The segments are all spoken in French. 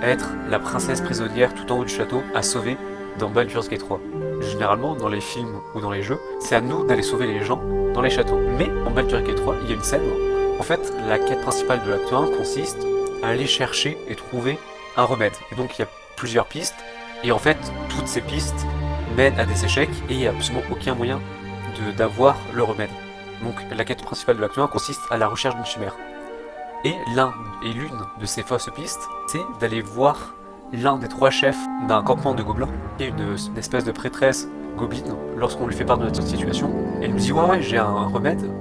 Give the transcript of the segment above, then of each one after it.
être la princesse prisonnière tout en haut du château à sauver dans Baldur's Gate 3. Généralement, dans les films ou dans les jeux, c'est à nous d'aller sauver les gens dans les châteaux. Mais en Baldur's Gate 3, il y a une scène où, en fait, la quête principale de l'acte 1 consiste à aller chercher et trouver un remède. Et donc, il y a plusieurs pistes, et en fait, toutes ces pistes mènent à des échecs, et il n'y a absolument aucun moyen d'avoir le remède. Donc, la quête principale de l'acte 1 consiste à la recherche d'une chimère. Et l'une de ces fausses pistes, c'est d'aller voir l'un des 3 chefs d'un campement de gobelins, qui est une espèce de prêtresse gobeline. Lorsqu'on lui fait part de notre situation, elle nous dit ouais j'ai un remède,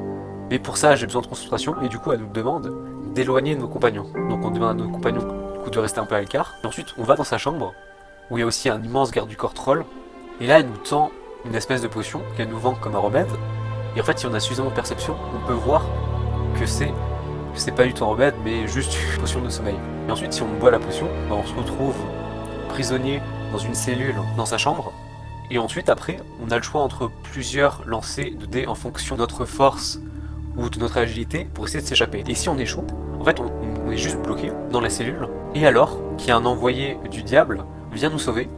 mais pour ça j'ai besoin de concentration, et du coup elle nous demande d'éloigner nos compagnons. Donc on demande à nos compagnons du coup de rester un peu à l'écart, et ensuite on va dans sa chambre, où il y a aussi un immense garde du corps troll, et là elle nous tend une espèce de potion qu'elle nous vend comme un remède, et en fait si on a suffisamment de perception, on peut voir que c'est pas du tout un remède, mais juste une potion de sommeil. Et ensuite, si on boit la potion, on se retrouve prisonnier dans une cellule dans sa chambre. Et ensuite, après, on a le choix entre plusieurs lancers de dés en fonction de notre force ou de notre agilité pour essayer de s'échapper. Et si on échoue, en fait, on est juste bloqué dans la cellule. Et alors qu'il y a un envoyé du diable vient nous sauver,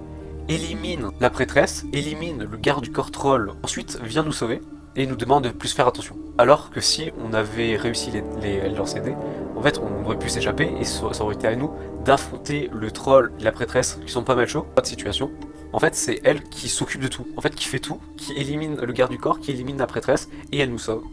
élimine la prêtresse, élimine le garde du corps troll, ensuite vient nous sauver et nous demande de plus faire attention. Alors que si on avait réussi les lancers dés, en fait on aurait pu s'échapper et ça aurait été à nous d'affronter le troll et la prêtresse qui sont pas mal chauds, pas de situation. En fait c'est elle qui s'occupe de tout, en fait qui fait tout, qui élimine le garde du corps, qui élimine la prêtresse et elle nous sauve.